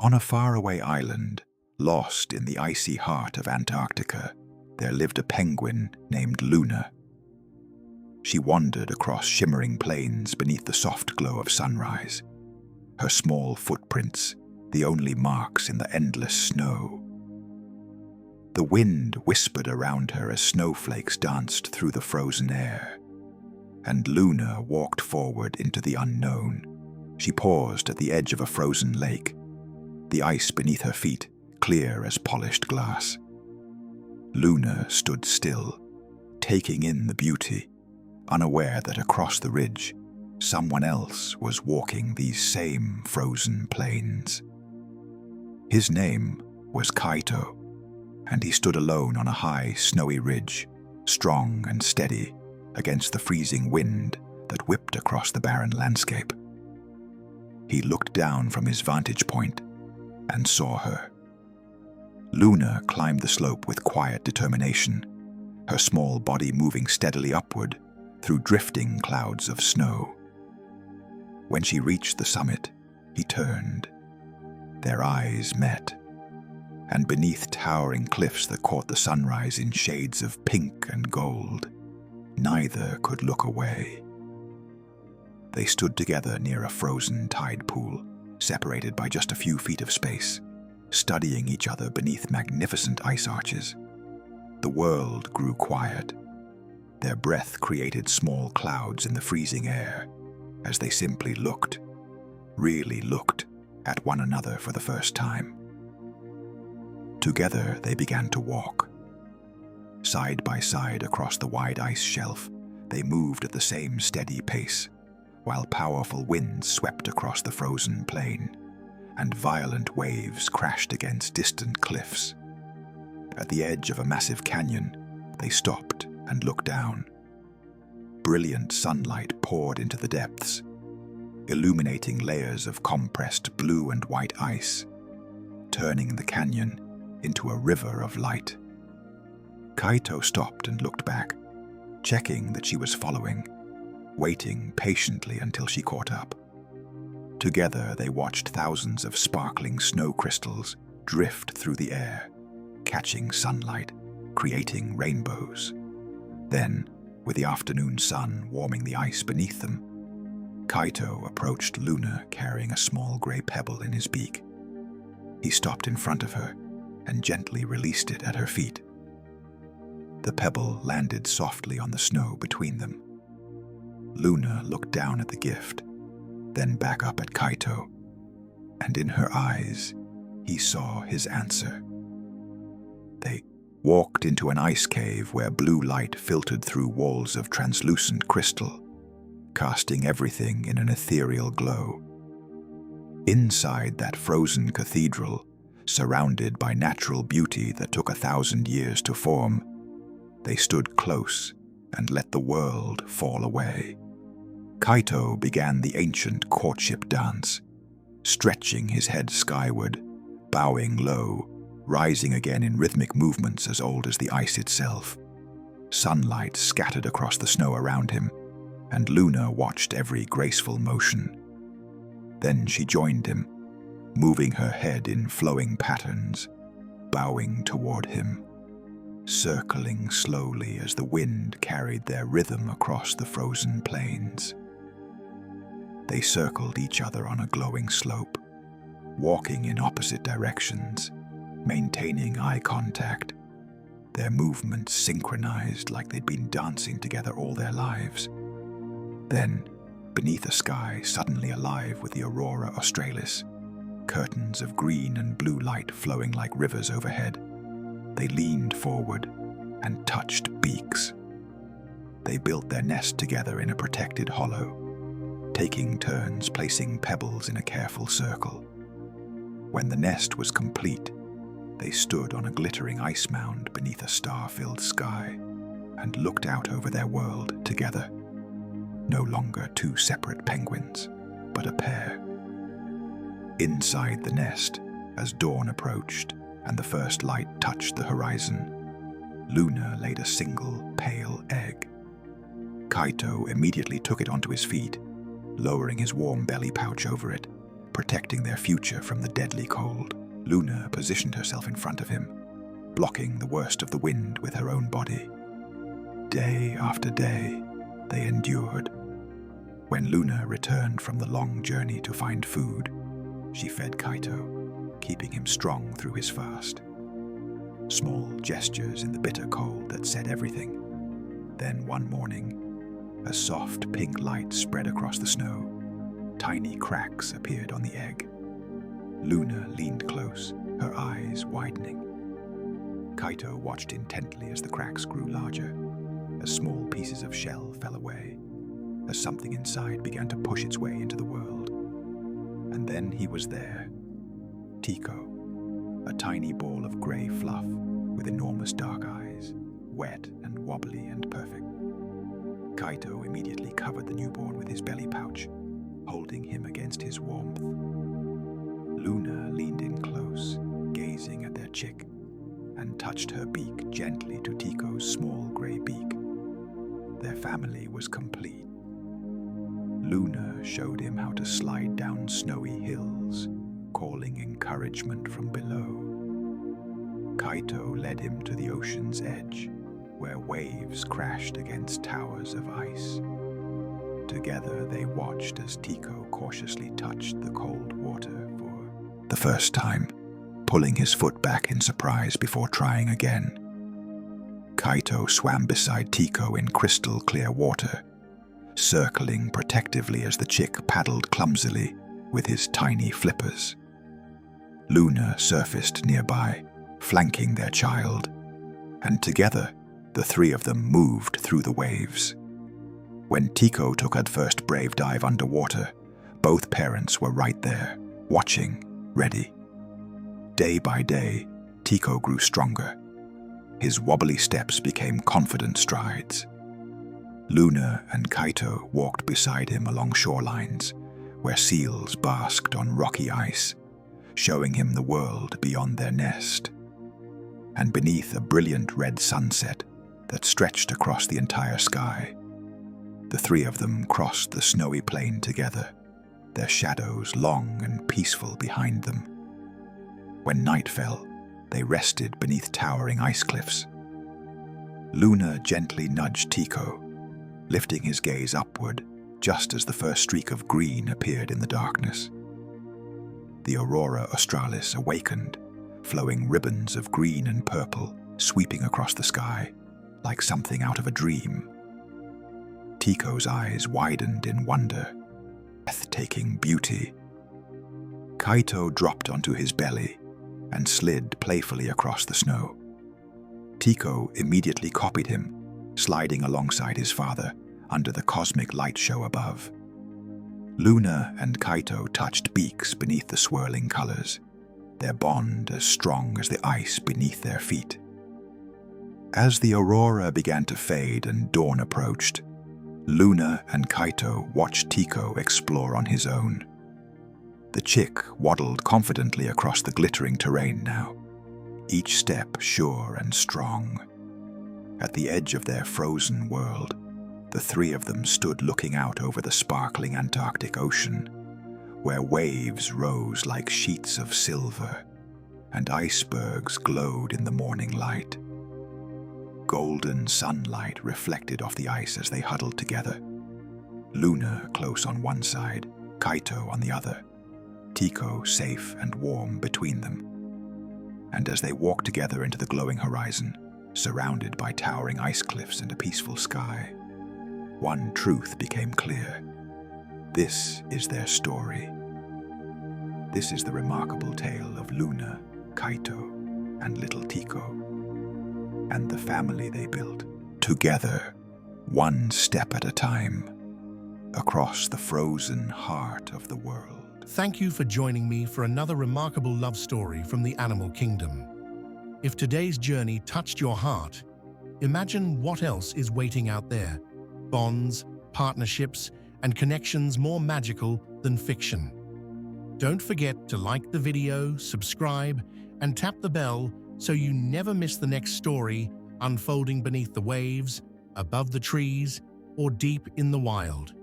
On a faraway island, lost in the icy heart of Antarctica, there lived a penguin named Luna. She wandered across shimmering plains beneath the soft glow of sunrise, her small footprints the only marks in the endless snow. The wind whispered around her as snowflakes danced through the frozen air, and Luna walked forward into the unknown. She paused at the edge of a frozen lake, the ice beneath her feet clear as polished glass. Luna stood still, taking in the beauty, unaware that across the ridge, someone else was walking these same frozen plains. His name was Kaito, and he stood alone on a high, snowy ridge, strong and steady against the freezing wind that whipped across the barren landscape. He looked down from his vantage point and saw her. Luna climbed the slope with quiet determination, her small body moving steadily upward through drifting clouds of snow. When she reached the summit, he turned. Their eyes met, and beneath towering cliffs that caught the sunrise in shades of pink and gold, neither could look away. They stood together near a frozen tide pool, separated by just a few feet of space, studying each other beneath magnificent ice arches. The world grew quiet. Their breath created small clouds in the freezing air as they simply looked, really looked, at one another for the first time. Together they began to walk. Side by side across the wide ice shelf, they moved at the same steady pace, while powerful winds swept across the frozen plain, and violent waves crashed against distant cliffs. At the edge of a massive canyon, they stopped and looked down. Brilliant sunlight poured into the depths, illuminating layers of compressed blue and white ice, turning the canyon into a river of light. Kaito stopped and looked back, checking that she was following, waiting patiently until she caught up. Together they watched thousands of sparkling snow crystals drift through the air, catching sunlight, creating rainbows. Then, with the afternoon sun warming the ice beneath them, Kaito approached Luna carrying a small gray pebble in his beak. He stopped in front of her and gently released it at her feet. The pebble landed softly on the snow between them. Luna looked down at the gift, then back up at Kaito, and in her eyes, he saw his answer. They walked into an ice cave where blue light filtered through walls of translucent crystal, casting everything in an ethereal glow. Inside that frozen cathedral, surrounded by natural beauty that took 1,000 years to form, they stood close and let the world fall away. Kaito began the ancient courtship dance, stretching his head skyward, bowing low, rising again in rhythmic movements as old as the ice itself. Sunlight scattered across the snow around him, and Luna watched every graceful motion. Then she joined him, moving her head in flowing patterns, bowing toward him, circling slowly as the wind carried their rhythm across the frozen plains. They circled each other on a glowing slope, walking in opposite directions, maintaining eye contact, their movements synchronized like they'd been dancing together all their lives. Then, beneath a sky suddenly alive with the aurora australis, curtains of green and blue light flowing like rivers overhead, they leaned forward and touched beaks. They built their nest together in a protected hollow, taking turns placing pebbles in a careful circle. When the nest was complete, they stood on a glittering ice mound beneath a star-filled sky and looked out over their world together. No longer two separate penguins, but a pair. Inside the nest, as dawn approached and the first light touched the horizon, Luna laid a single pale egg. Kaito immediately took it onto his feet, lowering his warm belly pouch over it, protecting their future from the deadly cold. Luna positioned herself in front of him, blocking the worst of the wind with her own body. Day after day, they endured. When Luna returned from the long journey to find food, she fed Kaito, keeping him strong through his fast. Small gestures in the bitter cold that said everything. Then one morning, a soft pink light spread across the snow. Tiny cracks appeared on the egg. Luna leaned close, her eyes widening. Kaito watched intently as the cracks grew larger, as small pieces of shell fell away, as something inside began to push its way into the world. And then he was there. Tico, a tiny ball of grey fluff with enormous dark eyes, wet and wobbly and perfect. Kaito immediately covered the newborn with his belly pouch, holding him against his warmth. Luna leaned in close, gazing at their chick, and touched her beak gently to Tico's small grey beak. Their family was complete. Luna showed him how to slide down snowy hills, calling encouragement from below. Kaito led him to the ocean's edge, where waves crashed against towers of ice. Together they watched as Tico cautiously touched the cold water for the first time, pulling his foot back in surprise before trying again. Kaito swam beside Tico in crystal clear water, circling protectively as the chick paddled clumsily with his tiny flippers. Luna surfaced nearby, flanking their child, and together the three of them moved through the waves. When Tico took her first brave dive underwater, both parents were right there, watching, ready. Day by day, Tico grew stronger. His wobbly steps became confident strides. Luna and Kaito walked beside him along shorelines, where seals basked on rocky ice, showing him the world beyond their nest. And beneath a brilliant red sunset that stretched across the entire sky, the three of them crossed the snowy plain together, their shadows long and peaceful behind them. When night fell, they rested beneath towering ice cliffs. Luna gently nudged Tico, lifting his gaze upward just as the first streak of green appeared in the darkness. The aurora australis awakened, flowing ribbons of green and purple sweeping across the sky, like something out of a dream. Tico's eyes widened in wonder, breathtaking beauty. Kaito dropped onto his belly and slid playfully across the snow. Tico immediately copied him, sliding alongside his father under the cosmic light show above. Luna and Kaito touched beaks beneath the swirling colors, their bond as strong as the ice beneath their feet. As the aurora began to fade and dawn approached, Luna and Kaito watched Tico explore on his own. The chick waddled confidently across the glittering terrain now, each step sure and strong. At the edge of their frozen world, the three of them stood looking out over the sparkling Antarctic Ocean, where waves rose like sheets of silver and icebergs glowed in the morning light. Golden sunlight reflected off the ice as they huddled together. Luna close on one side, Kaito on the other, Tico safe and warm between them. And as they walked together into the glowing horizon, surrounded by towering ice cliffs and a peaceful sky, one truth became clear. This is their story. This is the remarkable tale of Luna, Kaito, and little Tico, and the family they built, together, one step at a time, across the frozen heart of the world. Thank you for joining me for another remarkable love story from the animal kingdom. If today's journey touched your heart, imagine what else is waiting out there. Bonds, partnerships, and connections more magical than fiction. Don't forget to like the video, subscribe, and tap the bell so you never miss the next story unfolding beneath the waves, above the trees, or deep in the wild.